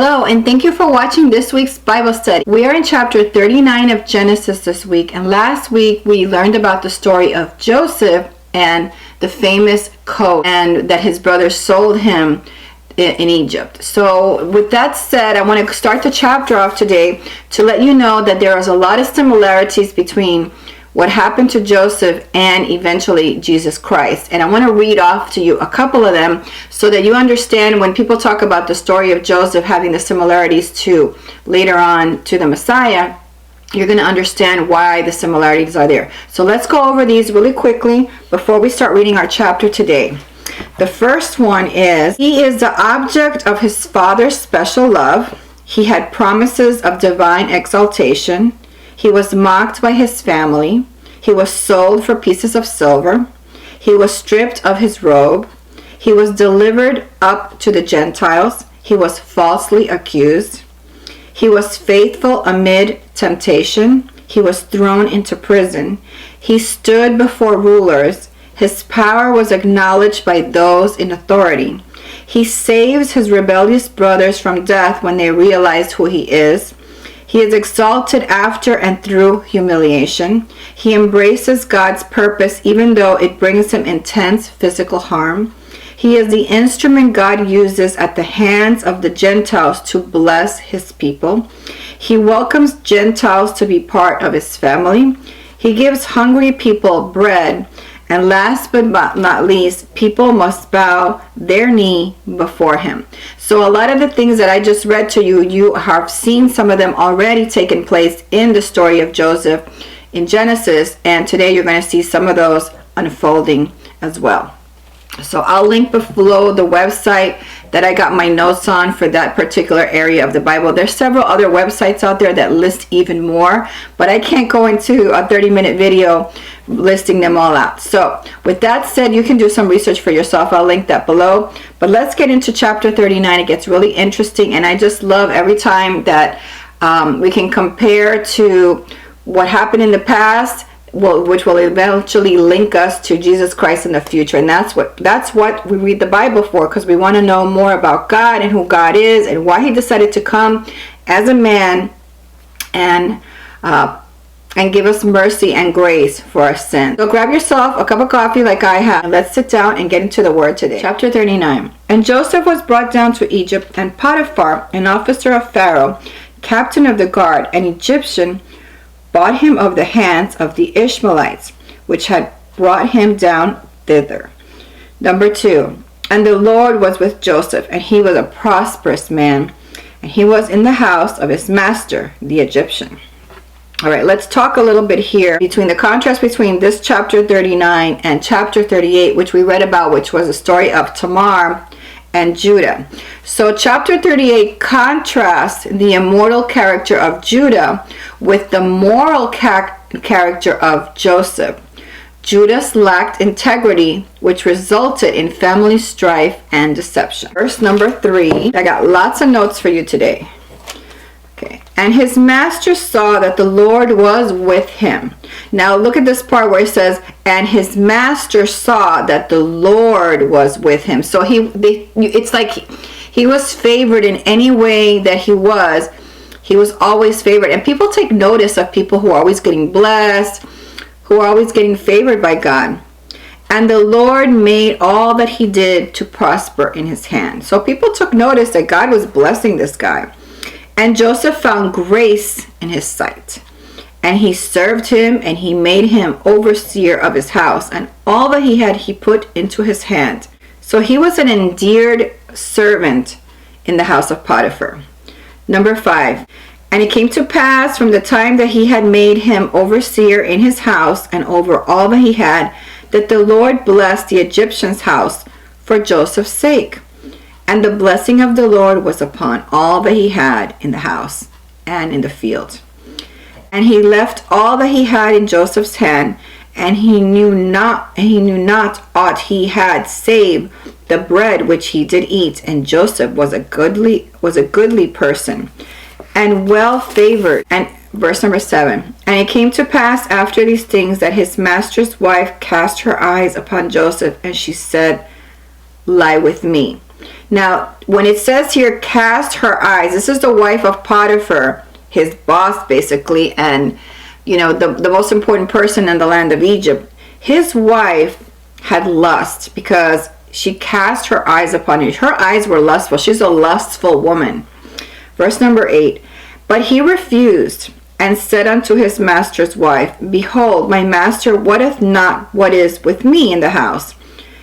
Hello, and thank you for watching this week's Bible study. We are in chapter 39 of Genesis this week, and last week we learned about the story of Joseph and the famous coat, and that his brothers sold him in Egypt. So with that said, I want to start the chapter off today to let you know that there is a lot of similarities between what happened to Joseph and eventually Jesus Christ. And I want to read off to you a couple of them so that you understand when people talk about the story of Joseph having the similarities to later on to the Messiah, you're going to understand why the similarities are there. So let's go over these really quickly before we start reading our chapter today. The first one is, he is the object of his father's special love. He had promises of divine exaltation. He was mocked by his family. He was sold for pieces of silver. He was stripped of his robe. He was delivered up to the Gentiles. He was falsely accused. He was faithful amid temptation. He was thrown into prison. He stood before rulers. His power was acknowledged by those in authority. He saves his rebellious brothers from death when they realize who he is. He is exalted after and through humiliation. He embraces God's purpose even though it brings him intense physical harm. He is the instrument God uses at the hands of the Gentiles to bless his people. He welcomes Gentiles to be part of his family. He gives hungry people bread. And last but not least, people must bow their knee before him. So a lot of the things that I just read to you, you have seen some of them already taking place in the story of Joseph in Genesis. And today you're going to see some of those unfolding as well. So I'll link below the website that I got my notes on for that particular area of the Bible. There's several other websites out there that list even more, but I can't go into a 30-minute video listing them all out. So with that said, you can do some research for yourself. I'll link that below. But let's get into chapter 39. It gets really interesting, and I just love every time that we can compare to what happened in the past, which will eventually link us to Jesus Christ in the future. And that's what we read the Bible for, because we want to know more about God and who God is and why he decided to come as a man and give us mercy and grace for our sins. So grab yourself a cup of coffee like I have, and let's sit down and get into the word today. Chapter 39. And Joseph was brought down to Egypt, and Potiphar, an officer of Pharaoh, captain of the guard, an Egyptian, bought him of the hands of the Ishmaelites, which had brought him down thither. Number 2. And the Lord was with Joseph, and he was a prosperous man, and he was in the house of his master, the Egyptian. All right, let's talk a little bit here between the contrast between this chapter 39 and chapter 38, which we read about, which was the story of Tamar and Judah. So chapter 38 contrasts the immortal character of Judah with the moral character of Joseph. Judas lacked integrity, which resulted in family strife and deception. Verse number 3. I got lots of notes for you today. Okay. And his master saw that the Lord was with him. Now look at this part where it says, and his master saw that the Lord was with him. So it's like he was favored in any way that he was. He was always favored. And people take notice of people who are always getting blessed, who are always getting favored by God. And the Lord made all that he did to prosper in his hand. So people took notice that God was blessing this guy. And Joseph found grace in his sight. And he served him, and he made him overseer of his house. And all that he had he put into his hand. So he was an endeared servant in the house of Potiphar. Number 5. And it came to pass from the time that he had made him overseer in his house and over all that he had, that the Lord blessed the Egyptian's house for Joseph's sake. And the blessing of the Lord was upon all that he had in the house and in the field. And he left all that he had in Joseph's hand, and he knew not aught he had save the bread which he did eat. And Joseph was a goodly person, and well favored. And verse number 7. And it came to pass after these things that his master's wife cast her eyes upon Joseph, and she said, Lie with me. Now, when it says here, cast her eyes, this is the wife of Potiphar, his boss basically, and the most important person in the land of Egypt. His wife had lust because she cast her eyes upon him. Her eyes were lustful. She's a lustful woman. Verse number 8. But he refused and said unto his master's wife, Behold, my master wotteth not what is with me in the house,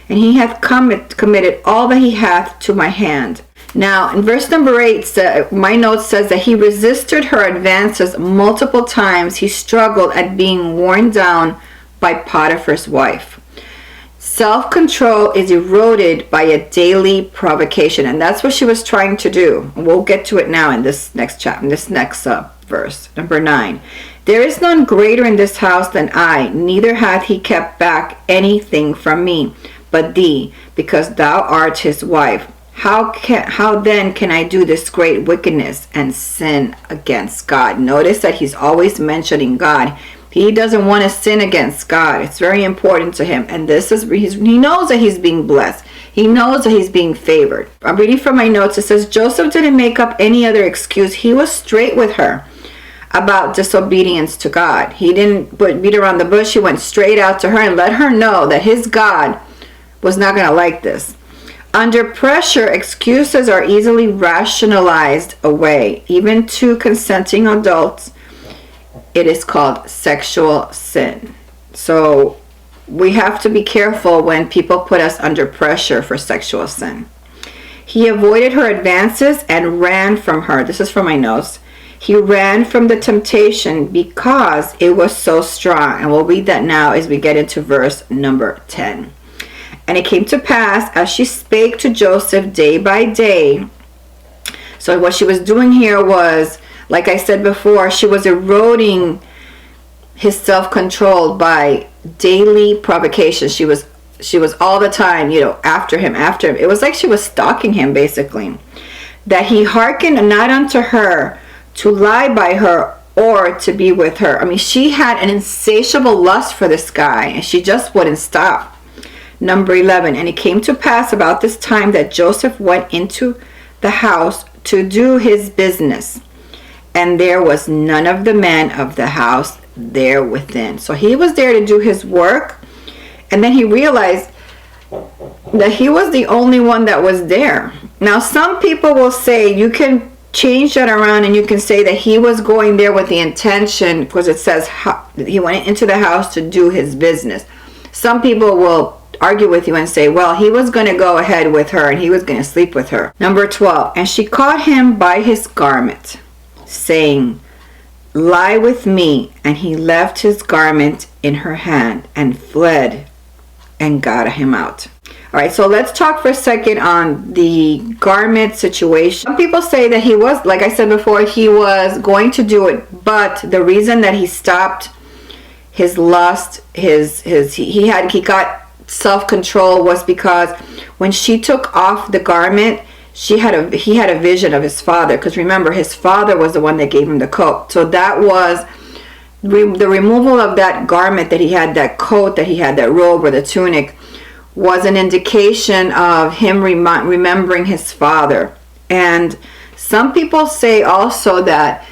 and he hath committed all that he hath to my hand. Now, in verse number 8, my note says that he resisted her advances multiple times. He struggled at being worn down by Potiphar's wife. Self-control is eroded by a daily provocation, and that's what she was trying to do. We'll get to it now in this next chapter, in this next verse, number 9. There is none greater in this house than I, neither hath he kept back anything from me, but thee, because thou art his wife. How then can I do this great wickedness and sin against God? Notice that he's always mentioning God. He doesn't want to sin against God. It's very important to him. And he knows that he's being blessed. He knows that he's being favored. I'm reading from my notes. It says, Joseph didn't make up any other excuse. He was straight with her about disobedience to God. He didn't beat around the bush. He went straight out to her and let her know that his God was not going to like this. Under pressure, excuses are easily rationalized away. Even to consenting adults, it is called sexual sin. So we have to be careful when people put us under pressure for sexual sin. He avoided her advances and ran from her. This is from my notes. He ran from the temptation because it was so strong. And we'll read that now as we get into verse number 10. And it came to pass, as she spake to Joseph day by day. So what she was doing here was, like I said before, she was eroding his self-control by daily provocation. She was all the time, after him. It was like she was stalking him, basically. That he hearkened not unto her to lie by her or to be with her. I mean, she had an insatiable lust for this guy, and she just wouldn't stop. Number 11, and it came to pass about this time that Joseph went into the house to do his business, and there was none of the men of the house there within. So he was there to do his work, and then he realized that he was the only one that was there. Now, some people will say you can change that around and you can say that he was going there with the intention, because it says he went into the house to do his business. Some people will argue with you and say, well, he was going to go ahead with her and he was going to sleep with her. Number 12, and she caught him by his garment, saying, Lie with me. And he left his garment in her hand and fled and got him out. All right, so let's talk for a second on the garment situation. Some people say that he was, like I said before, he was going to do it, but the reason that he stopped his lust, he got self-control was because when she took off the garment, he had a vision of his father, because remember, his father was the one that gave him the coat. So that was the removal of that garment that he had, that coat that he had, that robe or the tunic, was an indication of him remembering his father. And some people say also that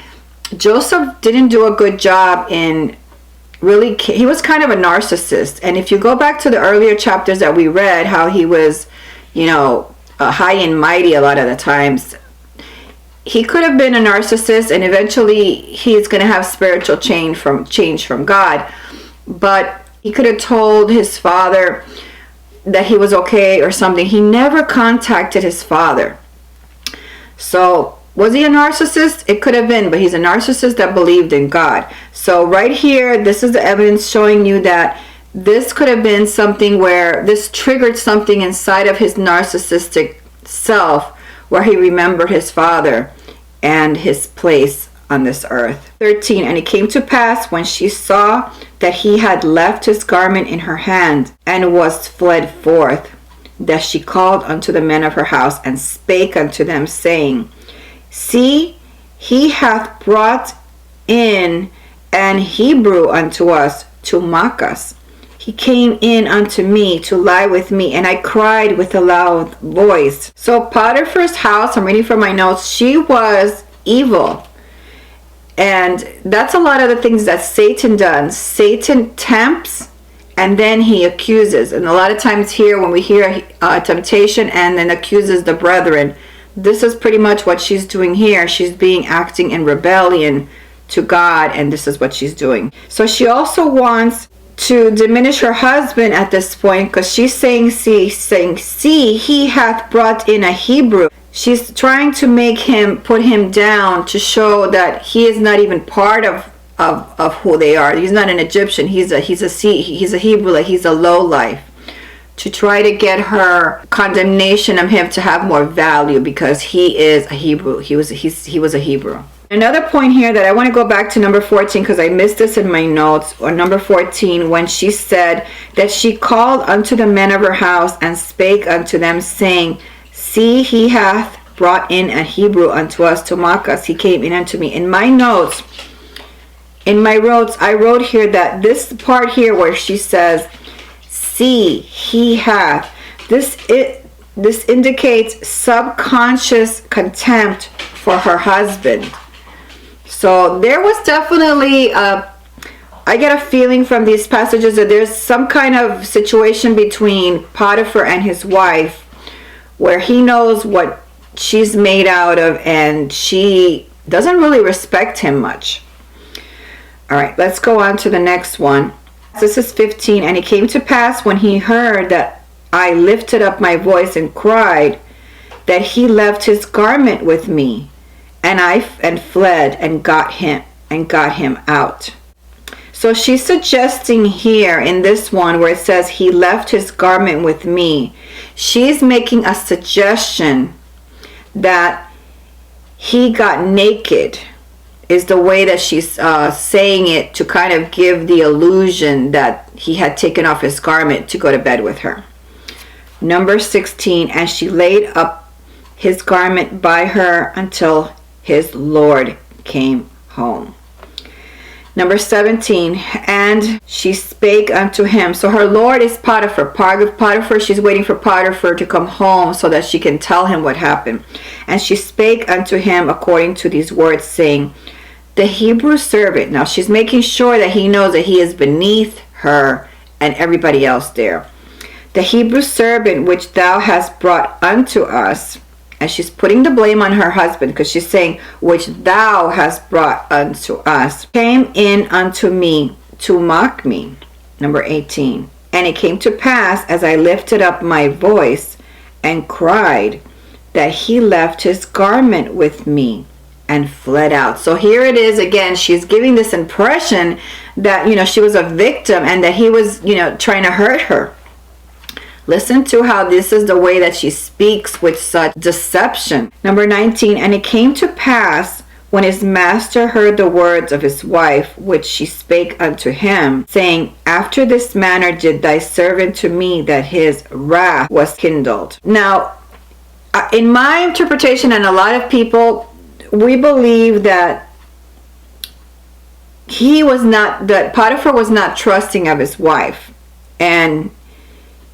Joseph didn't do a good job in really, he was kind of a narcissist. And if you go back to the earlier chapters that we read, how he was, high and mighty a lot of the times, he could have been a narcissist, and eventually he's going to have spiritual change from God. But he could have told his father that he was okay or something. He never contacted his father. So was he a narcissist? It could have been, but he's a narcissist that believed in God. So right here, this is the evidence showing you that this could have been something where this triggered something inside of his narcissistic self, where he remembered his father and his place on this earth. 13, and it came to pass when she saw that he had left his garment in her hand and was fled forth, that she called unto the men of her house and spake unto them, saying, See, he hath brought in an Hebrew unto us to mock us. he came in unto me to lie with me, and I cried with a loud voice. So Potiphar's house, I'm reading from my notes, she was evil. And that's a lot of the things that Satan does. Satan tempts and then he accuses. And a lot of times here when we hear temptation and then accuses the brethren, this is pretty much what she's doing here. She's acting in rebellion to God, and this is what she's doing. So she also wants to diminish her husband at this point, because she's saying, see, he hath brought in a Hebrew. She's trying to make him, put him down, to show that he is not even part of who they are. He's not an Egyptian. He's a Hebrew. Like, he's a low life. To try to get her condemnation of him to have more value, because he is a Hebrew. He was a Hebrew. Another point here that I want to go back to number 14, because I missed this in my notes, or number 14, when she said that she called unto the men of her house and spake unto them, saying, see, he hath brought in a Hebrew unto us to mock us. He came in unto me. In my notes, I wrote here that this part here where she says, see, he hath, this indicates subconscious contempt for her husband. So there was definitely, I get a feeling from these passages that there's some kind of situation between Potiphar and his wife, where he knows what she's made out of and she doesn't really respect him much. All right, let's go on to the next one. This is 15. And it came to pass when he heard that I lifted up my voice and cried, that he left his garment with me, and fled and got him out. So she's suggesting here in this one where it says he left his garment with me, she's making a suggestion that he got naked, is the way that she's saying it, to kind of give the illusion that he had taken off his garment to go to bed with her. Number 16, and she laid up his garment by her until his Lord came home. Number 17, and she spake unto him. So her Lord is Potiphar. Potiphar, she's waiting for Potiphar to come home so that she can tell him what happened. And she spake unto him according to these words, saying, the Hebrew servant. Now she's making sure that he knows that he is beneath her and everybody else there. The Hebrew servant which thou hast brought unto us. And she's putting the blame on her husband, because she's saying, which thou hast brought unto us, came in unto me to mock me. Number 18. And it came to pass, as I lifted up my voice and cried, that he left his garment with me and fled out. So here it is again. She's giving this impression that, she was a victim and that he was, trying to hurt her. Listen to how this is the way that she speaks with such deception. Number 19, and it came to pass when his master heard the words of his wife, which she spake unto him, saying, after this manner did thy servant to me, that his wrath was kindled. Now, in my interpretation, and a lot of people, we believe that Potiphar was not trusting of his wife, and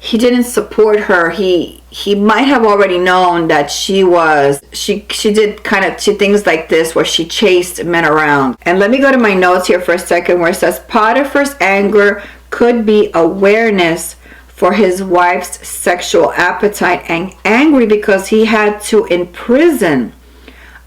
he didn't support her. He might have already known that she did kind of things like this where she chased men around. And let me go to my notes here for a second, where it says Potiphar's anger could be awareness for his wife's sexual appetite, and angry because he had to imprison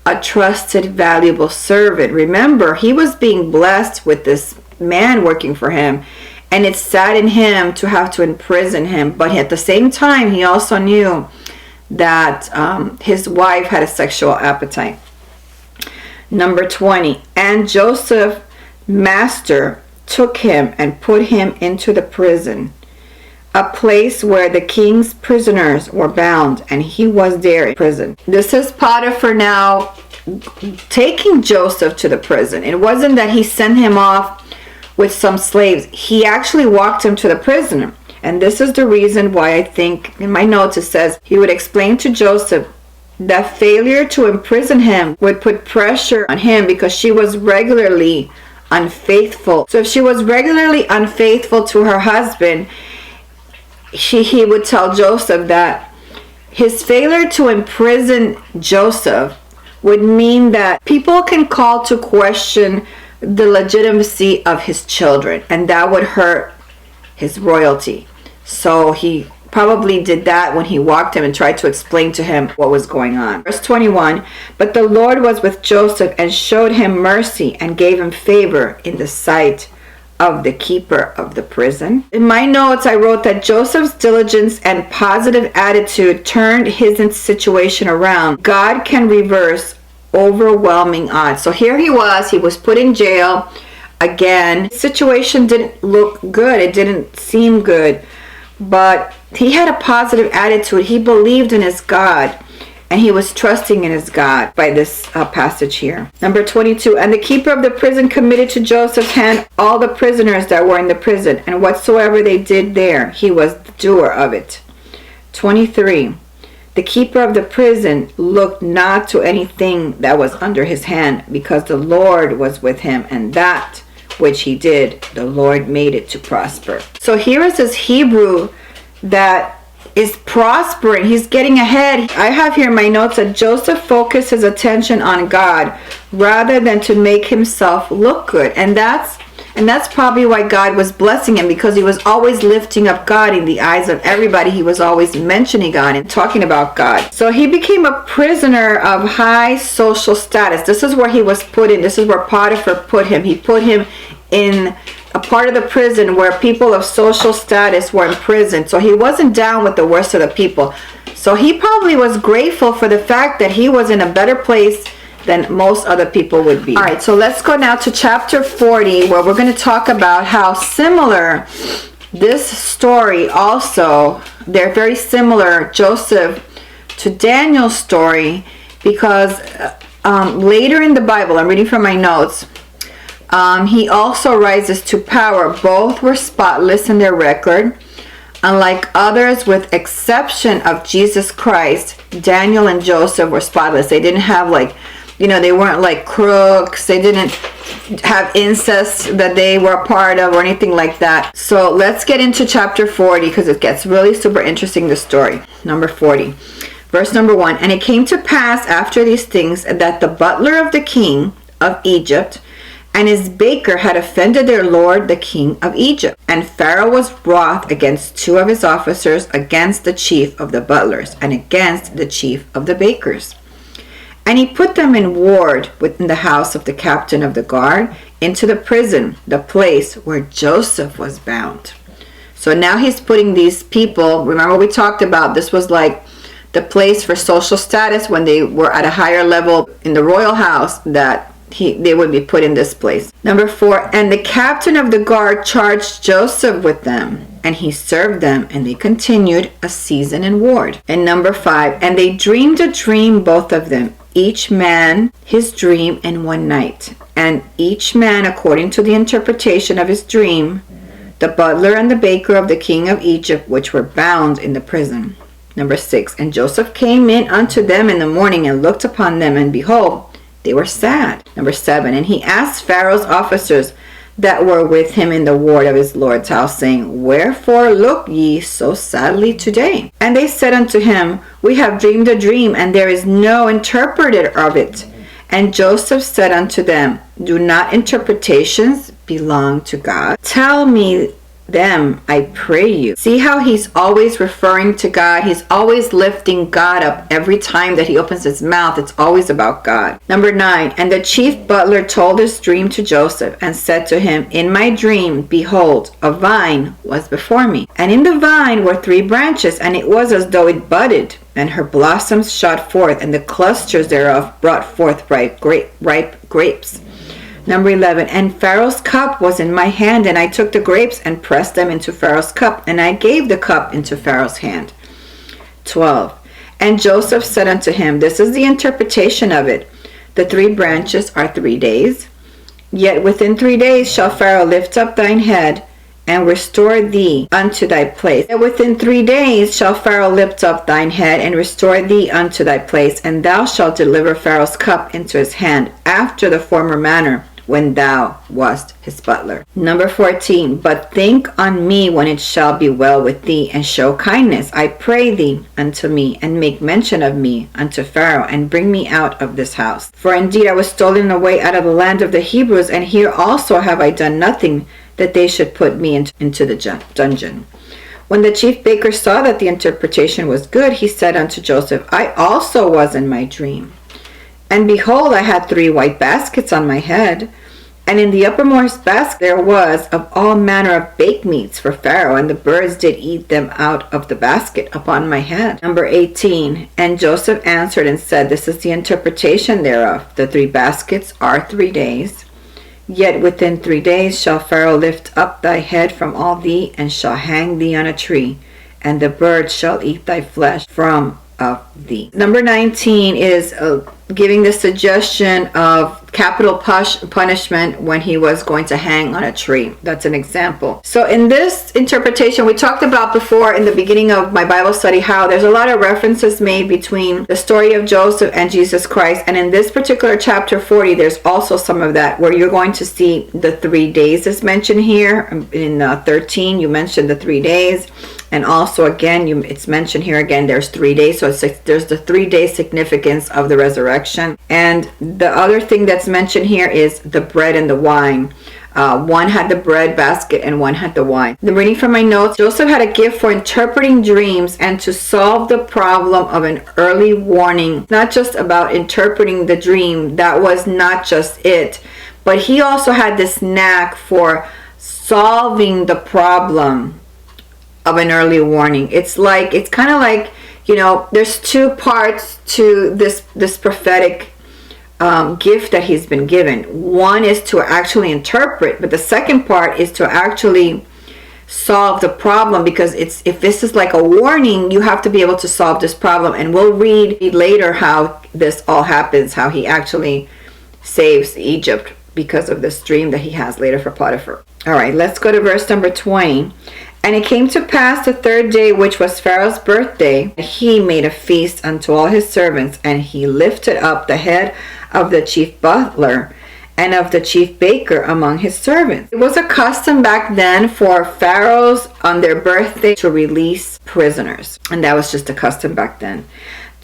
a trusted, valuable servant. Remember, he was being blessed with this man working for him, and it saddened him to have to imprison him. But at the same time, he also knew that his wife had a sexual appetite. Number 20, and Joseph, master, took him and put him into the prison, a place where the king's prisoners were bound, and he was there in prison. This is Potiphar now taking Joseph to the prison. It wasn't that he sent him off with some slaves. He actually walked him to the prison. And this is the reason why I think in my notes it says he would explain to Joseph that failure to imprison him would put pressure on him, because she was regularly unfaithful. So if she was regularly unfaithful to her husband, he would tell Joseph that his failure to imprison Joseph would mean that people can call to question the legitimacy of his children, and that would hurt his royalty. So he probably did that when he walked him and tried to explain to him what was going on. Verse 21, but the Lord was with Joseph and showed him mercy and gave him favor in the sight of the keeper of the prison. In my notes, I wrote that Joseph's diligence and positive attitude turned his situation around. God can reverse overwhelming odds. So here he was put in jail again. His situation didn't look good. It didn't seem good. But he had a positive attitude. He believed in his God, and he was trusting in his God by this passage here. Number 22, and the keeper of the prison committed to Joseph's hand all the prisoners that were in the prison, and whatsoever they did there, he was the doer of it. 23, the keeper of the prison looked not to anything that was under his hand, because the Lord was with him, and that which he did, the Lord made it to prosper. So here is this Hebrew that is prospering. He's getting ahead. I have here in my notes that Joseph focused his attention on God rather than to make himself look good. And that's probably why God was blessing him, because he was always lifting up God in the eyes of everybody. He was always mentioning God and talking about God. So he became a prisoner of high social status. This is where he was put in. This is where Potiphar put him. He put him in a part of the prison where people of social status were in prison. So he wasn't down with the worst of the people. So he probably was grateful for the fact that he was in a better place than most other people would be. All right, so let's go now to chapter 40, where we're going to talk about how similar this story also, they're very similar, Joseph, to Daniel's story, because later in the Bible, I'm reading from my notes, he also rises to power. Both were spotless in their record. Unlike others, with exception of Jesus Christ, Daniel and Joseph were spotless. They didn't have they weren't like crooks. They didn't have incest that they were a part of or anything like that. So let's get into chapter 40, because it gets really super interesting, the story. Number 40. Verse number 1. And it came to pass after these things that the butler of the king of Egypt and his baker had offended their lord the king of Egypt. And Pharaoh was wroth against two of his officers, against the chief of the butlers, and against the chief of the bakers. And he put them in ward within the house of the captain of the guard, into the prison, the place where Joseph was bound. So now he's putting these people, remember we talked about, this was like the place for social status when they were at a higher level in the royal house, that they would be put in this place. Number 4, and the captain of the guard charged Joseph with them, and he served them, and they continued a season in ward. And number 5, and they dreamed a dream, both of them, each man his dream in one night, and each man according to the interpretation of his dream, the butler and the baker of the king of Egypt, which were bound in the prison. Number 6, and Joseph came in unto them in the morning, and looked upon them, and behold, they were sad. Number 7, and he asked Pharaoh's officers that were with him in the ward of his lord's house, saying, wherefore look ye so sadly today? And they said unto him, we have dreamed a dream, and there is no interpreter of it. And Joseph said unto them, do not interpretations belong to God? Tell me them, I pray you. See how he's always referring to God. He's always lifting God up. Every time that he opens his mouth, it's always about God. Number 9, and the chief butler told his dream to Joseph, and said to him, in my dream, behold, a vine was before me, and in the vine were 3 branches, and it was as though it budded, and her blossoms shot forth, and the clusters thereof brought forth ripe grapes. Number 11, and Pharaoh's cup was in my hand, and I took the grapes and pressed them into Pharaoh's cup, and I gave the cup into Pharaoh's hand. 12, and Joseph said unto him, this is the interpretation of it. The 3 branches are 3 days. Yet within 3 days shall Pharaoh lift up thine head, and restore thee unto thy place. And within 3 days shall Pharaoh lift up thine head, and restore thee unto thy place, and thou shalt deliver Pharaoh's cup into his hand, after the former manner, when thou wast his butler. Number 14, but think on me when it shall be well with thee, and show kindness, I pray thee, unto me, and make mention of me unto Pharaoh, and bring me out of this house. For indeed I was stolen away out of the land of the Hebrews, and here also have I done nothing that they should put me into the dungeon. When the chief baker saw that the interpretation was good, he said unto Joseph, I also was in my dream. And behold, I had 3 white baskets on my head, and in the uppermost basket there was of all manner of baked meats for Pharaoh, and the birds did eat them out of the basket upon my head. Number 18, and Joseph answered and said, this is the interpretation thereof. The 3 baskets are 3 days. Yet within 3 days shall Pharaoh lift up thy head from all thee, and shall hang thee on a tree, and the birds shall eat thy flesh from of thee. Number 19 is giving the suggestion of capital punishment when he was going to hang on a tree. That's an example. So in this interpretation, we talked about before in the beginning of my Bible study how there's a lot of references made between the story of Joseph and Jesus Christ. And in this particular chapter 40, there's also some of that where you're going to see the 3 days is mentioned here. In 13, you mentioned the 3 days. And also, again, it's mentioned here again, there's 3 days. So there's the 3-day significance of the resurrection. And the other thing that's mentioned here is the bread and the wine. One had the bread basket and one had the wine. I'm reading from my notes. Joseph had a gift for interpreting dreams and to solve the problem of an early warning. It's not just about interpreting the dream. That was not just it. But he also had this knack for solving the problem of an early warning. It's kind of like, there's 2 parts to this prophetic gift that he's been given. One is to actually interpret, but the second part is to actually solve the problem, because if this is like a warning, you have to be able to solve this problem. And we'll read later how this all happens, how he actually saves Egypt because of this dream that he has later for Potiphar. All right, let's go to verse number 20. And it came to pass the 3rd day, which was Pharaoh's birthday, he made a feast unto all his servants, and he lifted up the head of the chief butler and of the chief baker among his servants. It was a custom back then for pharaohs on their birthday to release prisoners, and that was just a custom back then.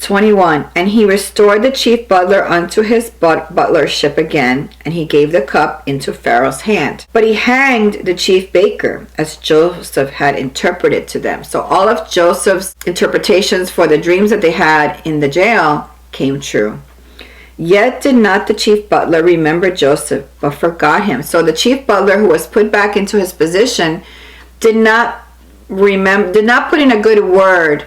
21, and he restored the chief butler unto his butlership again, and he gave the cup into Pharaoh's hand. But he hanged the chief baker, as Joseph had interpreted to them. So all of Joseph's interpretations for the dreams that they had in the jail came true. Yet did not the chief butler remember Joseph, but forgot him. So the chief butler, who was put back into his position, did not put in a good word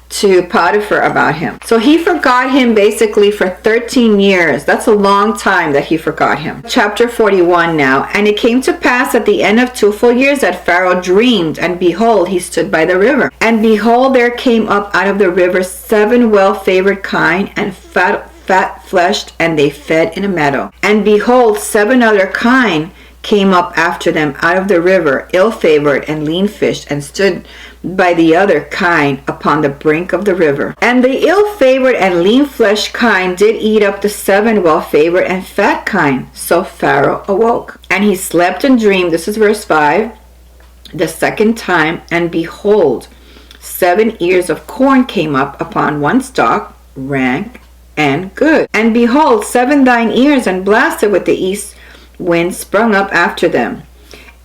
to Potiphar about him. So he forgot him basically for 13 years. That's a long time that he forgot him. Chapter 41 now. And it came to pass at the end of 2 full years that Pharaoh dreamed, and behold, he stood by the river. And behold, there came up out of the river 7 well-favored kine and fat-fleshed, and they fed in a meadow. And behold, 7 other kine came up after them out of the river, ill-favored and lean-fished, and stood by the other kine upon the brink of the river. And the ill-favored and lean-fleshed kine did eat up the 7 well-favored and fat kine. So Pharaoh awoke, and he slept and dreamed. This is verse 5. The 2nd time, and behold, 7 ears of corn came up upon one stalk, rank and good. And behold, 7 thine ears, and blasted with the east wind sprung up after them.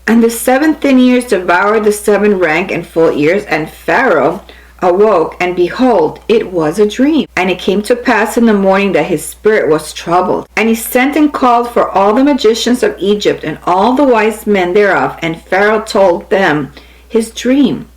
And the 7 thin ears devoured the 7 rank and full ears. And Pharaoh awoke, and behold, it was a dream. And it came to pass in the morning that his spirit was troubled. And he sent and called for all the magicians of Egypt and all the wise men thereof. And Pharaoh told them his dream.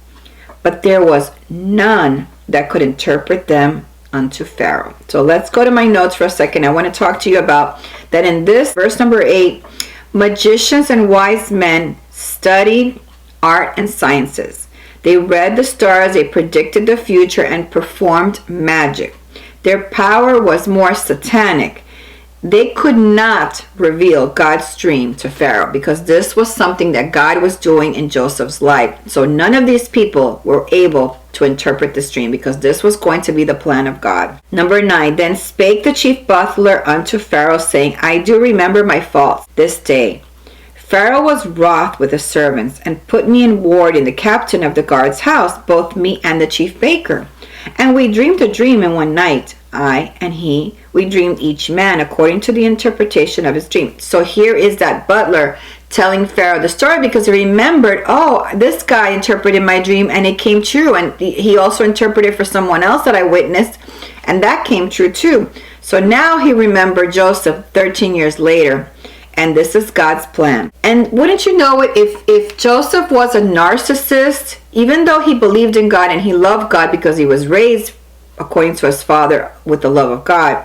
But there was none that could interpret them unto Pharaoh. So let's go to my notes for a second. I want to talk to you about that in this verse number 8. Magicians and wise men studied art and sciences. They read the stars, they predicted the future, and performed magic. Their power was more satanic they could not reveal God's dream to Pharaoh because this was something that God was doing in Joseph's life. So none of these people were able to interpret this dream because this was going to be the plan of God. Number 9, then spake the chief butler unto Pharaoh, saying, I do remember my faults this day. Pharaoh was wroth with the servants, and put me in ward in the captain of the guard's house, both me and the chief baker. And we dreamed a dream in one night, I and he. We dreamed each man according to the interpretation of his dream. So here is that butler telling Pharaoh the story because he remembered, oh, this guy interpreted my dream and it came true. And he also interpreted for someone else that I witnessed, and that came true too. So now he remembered Joseph 13 years later. And this is God's plan. And wouldn't you know it, if Joseph was a narcissist, even though he believed in God and he loved God because he was raised according to his father with the love of God,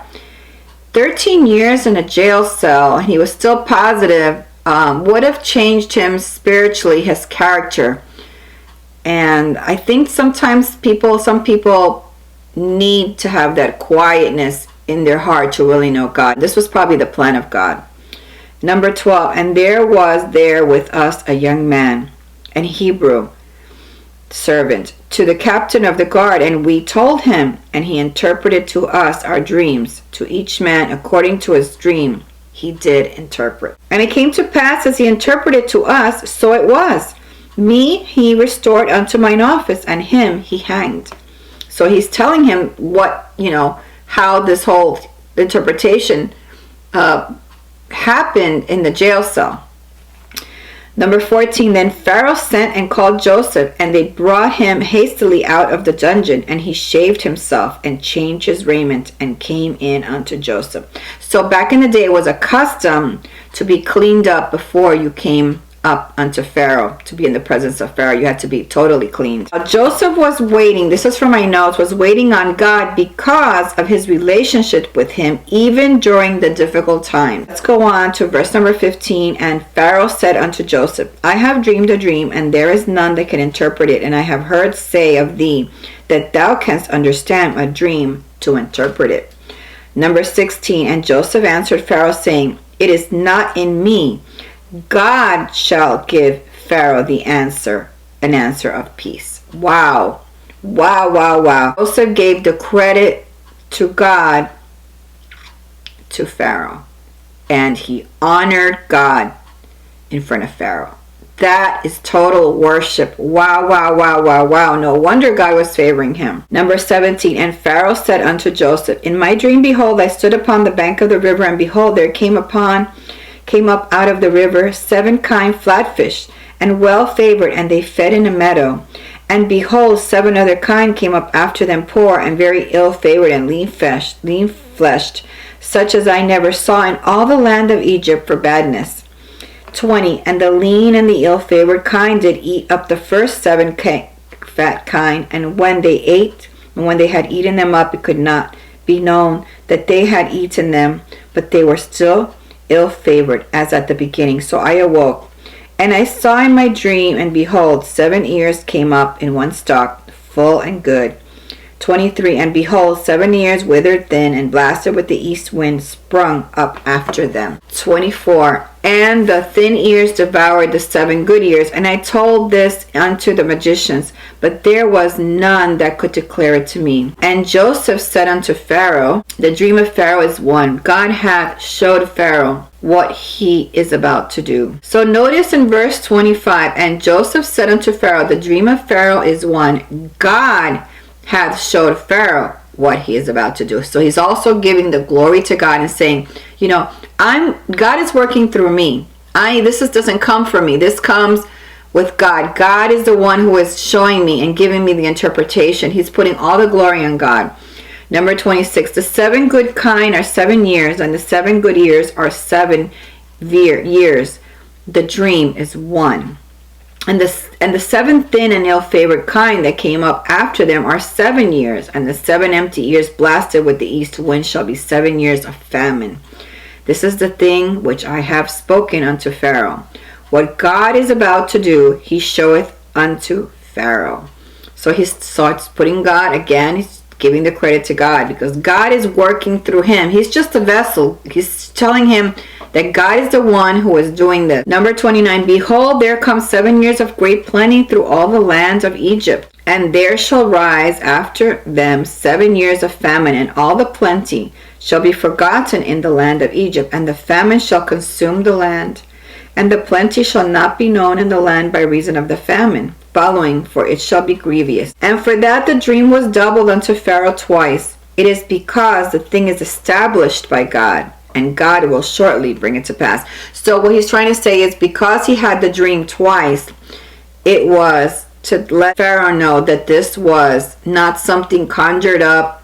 13 years in a jail cell, and he was still positive, would have changed him spiritually, his character. And I think sometimes some people need to have that quietness in their heart to really know God. This was probably the plan of God. Number 12, and there was there with us a young man, an Hebrew servant, to the captain of the guard, and we told him, and he interpreted to us our dreams, to each man according to his dream he did interpret. And it came to pass as he interpreted to us, so it was. Me he restored unto mine office, and him he hanged. So he's telling him what, how this whole interpretation happened in the jail cell. Number 14, then Pharaoh sent and called Joseph, and they brought him hastily out of the dungeon, and he shaved himself and changed his raiment and came in unto Joseph. So back in the day, it was a custom to be cleaned up before you came up unto Pharaoh. To be in the presence of Pharaoh, you had to be totally cleaned. Joseph was waiting, this is from my notes, was waiting on God because of his relationship with him even during the difficult time. Let's go on to verse number 15. And Pharaoh said unto Joseph, I have dreamed a dream, and there is none that can interpret it, and I have heard say of thee that thou canst understand a dream to interpret it. Number 16, and Joseph answered Pharaoh, saying, it is not in me. God shall give Pharaoh an answer of peace. Wow. Joseph gave the credit to God to Pharaoh, and he honored God in front of Pharaoh. That is total worship. Wow. No wonder God was favoring him. Number 17, and Pharaoh said unto Joseph, in my dream, behold, I stood upon the bank of the river, and behold, there came up out of the river 7 kind flatfish, and well favored, and they fed in a meadow. And behold, 7 other kind came up after them, poor and very ill favored, and lean fleshed, such as I never saw in all the land of Egypt for badness. 20, and the lean and the ill favored kind did eat up the first 7 fat kind, and when they had eaten them up, it could not be known that they had eaten them, but they were still ill-favored as at the beginning. So I awoke, and I saw in my dream, and behold, 7 ears came up in one stalk, full and good. 23, and behold, 7 ears withered thin, and blasted with the east wind sprung up after them. 24, and the thin ears devoured the 7 good ears. And I told this unto the magicians, but there was none that could declare it to me. And Joseph said unto Pharaoh, the dream of Pharaoh is one. God hath showed Pharaoh what he is about to do. So notice in verse 25, and Joseph said unto Pharaoh, the dream of Pharaoh is one. God hath showed Pharaoh what he is about to do. So he's also giving the glory to God and saying, God is working through me. This doesn't come from me. This comes with God. God is the one who is showing me and giving me the interpretation. He's putting all the glory on God. Number 26, the 7 good kind are 7 years, and the 7 good ears are 7 years. The dream is one. And the 7 thin and ill-favored kind that came up after them are 7 years, and the 7 empty ears blasted with the east wind shall be 7 years of famine. This is the thing which I have spoken unto Pharaoh. What God is about to do, he showeth unto Pharaoh. So he starts putting God again. He's giving the credit to God because God is working through him. He's just a vessel. He's telling him that God is the one who is doing this. Number 29, behold, there come 7 years of great plenty through all the lands of Egypt. And there shall rise after them 7 years of famine, and all the plenty shall be forgotten in the land of Egypt, and the famine shall consume the land. And the plenty shall not be known in the land by reason of the famine following, for it shall be grievous. And for that the dream was doubled unto Pharaoh twice. It is because the thing is established by God, and God will shortly bring it to pass. So what he's trying to say is because he had the dream twice, it was to let Pharaoh know that this was not something conjured up.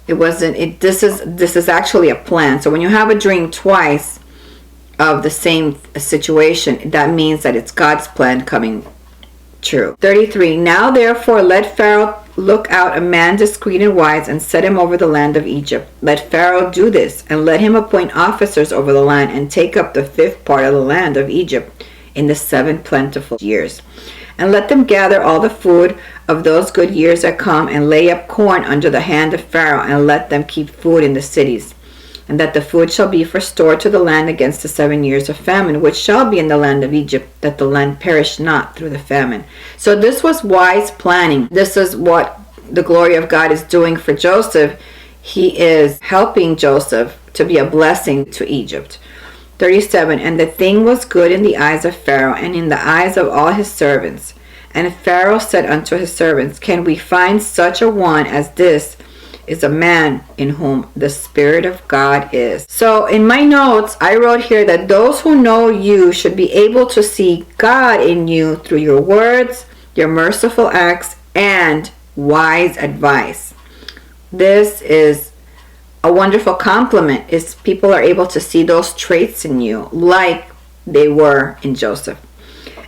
It wasn't. This is actually a plan. So when you have a dream twice of the same situation, that means that it's God's plan coming true. 33. Now therefore let Pharaoh look out a man discreet and wise, and set him over the land of Egypt. Let Pharaoh do this, and let him appoint officers over the land, and take up the 5th part of the land of Egypt in the 7 plentiful years. And let them gather all the food of those good years that come, and lay up corn under the hand of Pharaoh, and let them keep food in the cities. And that the food shall be for store to the land against the 7 years of famine, which shall be in the land of Egypt, that the land perish not through the famine. So this was wise planning. This is what the glory of God is doing for Joseph. He is helping Joseph to be a blessing to Egypt. 37. And the thing was good in the eyes of Pharaoh, and in the eyes of all his servants. And Pharaoh said unto his servants, can we find such a one as this is a man in whom the Spirit of God is? So in my notes, I wrote here that those who know you should be able to see God in you through your words, your merciful acts, and wise advice. This is a wonderful compliment, is people are able to see those traits in you like they were in Joseph.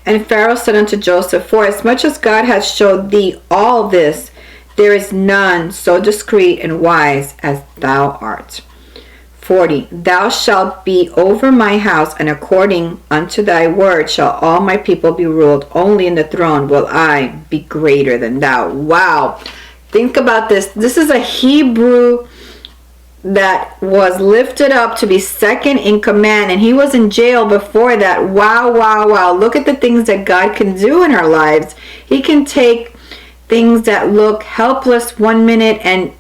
And Pharaoh said unto Joseph, for as much as God hath showed thee all this, there is none so discreet and wise as thou art. 40. Thou shalt be over my house, and according unto thy word shall all my people be ruled. Only in the throne will I be greater than thou. Wow. Think about this. This is a Hebrew that was lifted up to be second in command, and he was in jail before that. Wow, wow, wow. Look at the things that God can do in our lives. He can take things that look helpless 1 minute and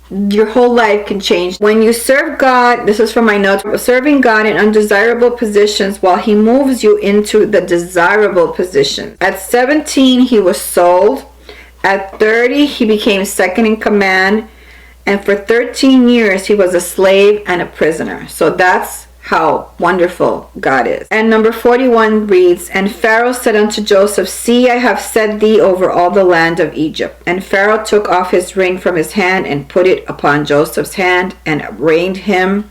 your whole life can change. When you serve God, this is from my notes, serving God in undesirable positions while he moves you into the desirable position. At 17, he was sold. At 30, he became second in command. And for 13 years, he was a slave and a prisoner. So that's how wonderful God is. And number 41 reads, and Pharaoh said unto Joseph, see, I have set thee over all the land of Egypt. And Pharaoh took off his ring from his hand, and put it upon Joseph's hand, and arrayed him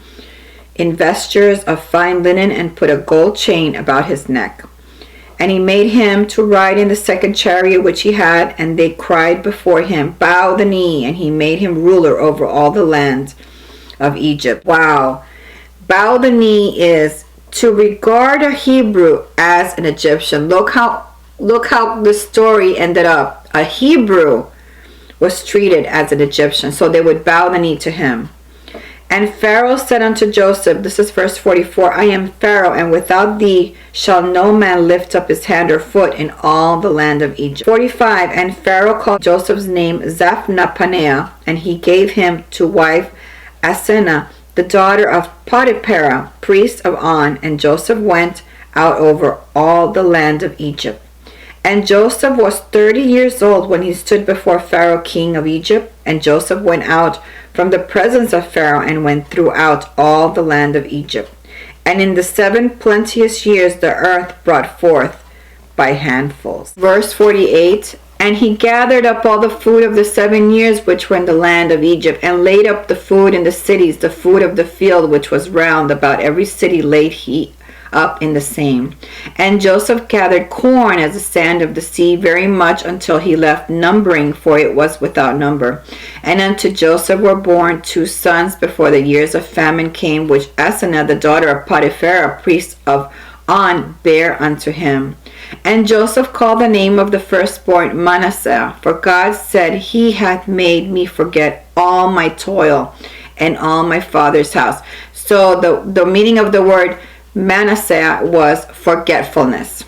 in vestures of fine linen, and put a gold chain about his neck. And he made him to ride in the second chariot which he had, and they cried before him, bow the knee, and he made him ruler over all the land of Egypt. Wow. Bow the knee is to regard a Hebrew as an Egyptian. Look how the story ended up. A Hebrew was treated as an Egyptian, so they would bow the knee to him. And Pharaoh said unto Joseph, this is verse 44, I am Pharaoh, and without thee shall no man lift up his hand or foot in all the land of Egypt. 45, and Pharaoh called Joseph's name Zaphnath-Paneah, and he gave him to wife Asenath, the daughter of Potiphera, priest of On. And Joseph went out over all the land of Egypt. And Joseph was 30 years old when he stood before Pharaoh, king of Egypt. And Joseph went out from the presence of Pharaoh, and went throughout all the land of Egypt. And in the 7 plenteous years the earth brought forth by handfuls. Verse 48, and he gathered up all the food of the 7 years which were in the land of Egypt, and laid up the food in the cities, the food of the field which was round about every city laid he up in the same. And Joseph gathered corn as the sand of the sea, very much, until he left numbering, for it was without number. And unto Joseph were born 2 sons before the years of famine came, which Asenath, the daughter of Potiphera, priest of on bare unto him. And Joseph called the name of the firstborn Manasseh, for God said, He hath made me forget all my toil and all my father's house. So the meaning of the word Manasseh was forgetfulness.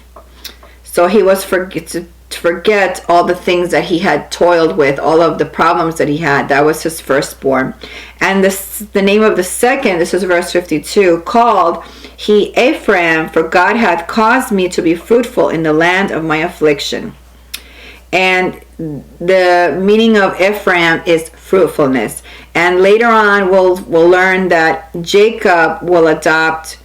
So he was to forget all the things that he had toiled with, all of the problems that he had. That was his firstborn. And the name of the second, this is verse 52, called he Ephraim, for God hath caused me to be fruitful in the land of my affliction. And the meaning of Ephraim is fruitfulness. And later on we'll learn that Jacob will adopt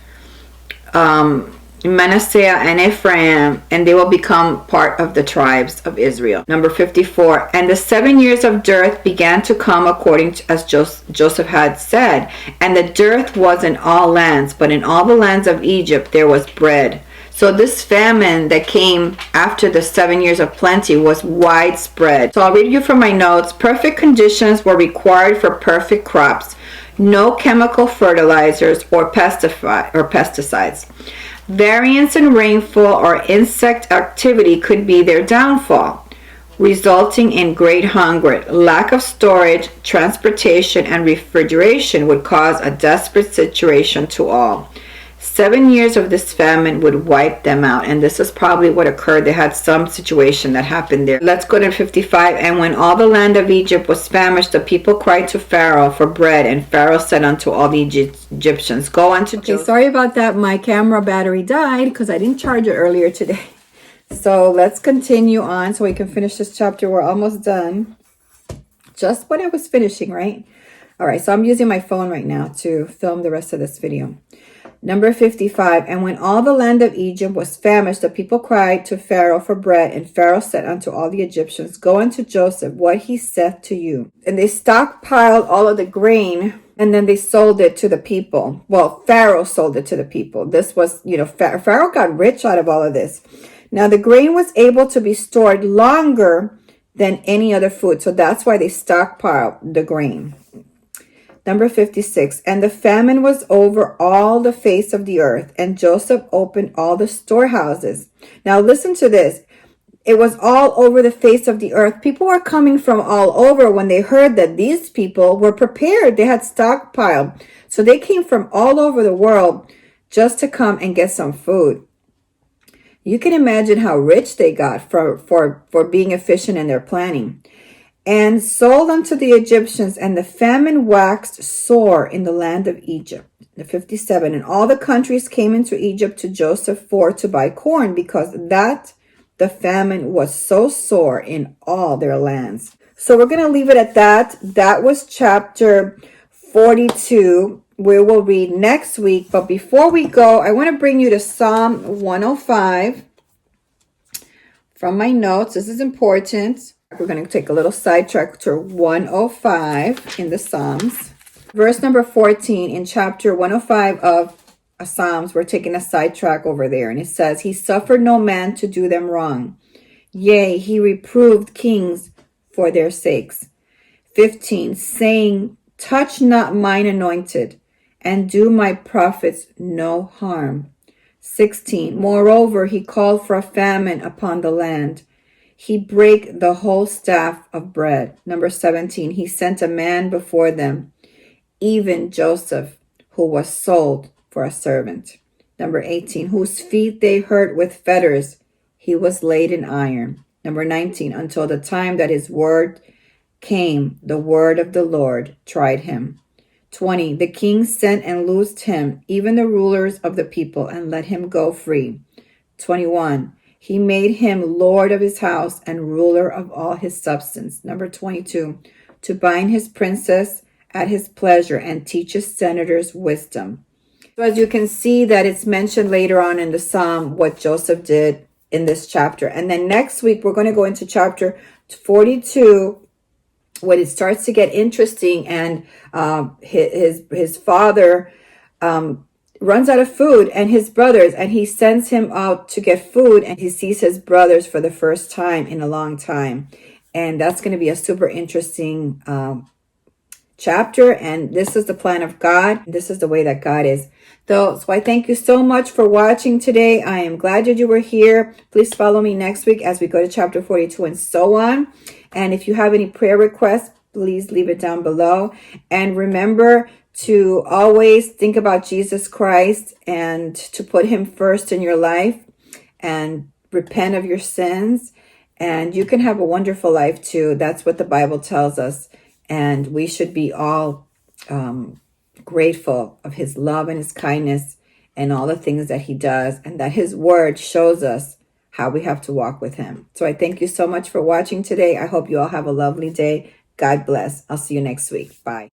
Manasseh and Ephraim, and they will become part of the tribes of Israel. Number 54, and the 7 years of dearth began to come according to as Joseph had said, and the dearth was in all lands, but in all the lands of Egypt there was bread. So this famine that came after the 7 years of plenty was widespread. So I'll read you from my notes. Perfect conditions were required for perfect crops. No chemical fertilizers or pesticides. Variance in rainfall or insect activity could be their downfall, resulting in great hunger. Lack of storage, transportation, and refrigeration would cause a desperate situation to all. 7 years of this famine would wipe them out, and this is probably what occurred. They had some situation that happened there. Let's go to 55. And when all the land of Egypt was famished, the people cried to Pharaoh for bread, and Pharaoh said unto all the Egyptians, go unto Joseph. Sorry about that. My camera battery died because I didn't charge it earlier today. So let's continue on so we can finish this chapter. We're almost done. Just when I was finishing, right? All right, so I'm using my phone right now to film the rest of this video. Number 55, and when all the land of Egypt was famished, the people cried to Pharaoh for bread, and Pharaoh said unto all the Egyptians, go unto Joseph, what he saith to you. And they stockpiled all of the grain, and then they sold it to the people. Well, Pharaoh sold it to the people. This was, Pharaoh got rich out of all of this. Now the grain was able to be stored longer than any other food, so that's why they stockpiled the grain. Number 56, and the famine was over all the face of the earth, and Joseph opened all the storehouses. Now listen to this. It was all over the face of the earth. People were coming from all over when they heard that these people were prepared. They had stockpiled. So they came from all over the world just to come and get some food. You can imagine how rich they got for being efficient in their planning. And sold unto the Egyptians, and the famine waxed sore in the land of Egypt. The 57, and all the countries came into Egypt to Joseph for to buy corn, because that the famine was so sore in all their lands. So we're going to leave it at that. That was chapter 42. We will read next week. But before we go, I want to bring you to Psalm 105 from my notes. This is important. We're going to take a little sidetrack to 105 in the Psalms. Verse number 14 in chapter 105 of Psalms. We're taking a sidetrack over there. And it says, he suffered no man to do them wrong. Yea, he reproved kings for their sakes. 15, saying, touch not mine anointed, and do my prophets no harm. 16, moreover, he called for a famine upon the land. He brake the whole staff of bread. Number 17, he sent a man before them, even Joseph, who was sold for a servant. Number 18, whose feet they hurt with fetters, he was laid in iron. Number 19, until the time that his word came, the word of the Lord tried him. 20, the king sent and loosed him, even the rulers of the people, and let him go free. 21, he made him Lord of his house and ruler of all his substance. Number 22, to bind his princess at his pleasure and teach his senators wisdom. So as you can see that it's mentioned later on in the Psalm what Joseph did in this chapter. And then next week, we're going to go into chapter 42 when it starts to get interesting, and his father runs out of food, and his brothers, and he sends him out to get food, and he sees his brothers for the first time in a long time. And that's going to be a super interesting chapter, and this is the plan of God. This is the way that God is. So I thank you so much for watching today. I am glad that you were here. Please follow me next week as we go to chapter 42 and so on. And if you have any prayer requests, please leave it down below. And remember to always think about Jesus Christ and to put him first in your life and repent of your sins. And you can have a wonderful life too. That's what the Bible tells us. And we should be all grateful of his love and his kindness and all the things that he does, and that his word shows us how we have to walk with him. So I thank you so much for watching today. I hope you all have a lovely day. God bless. I'll see you next week. Bye.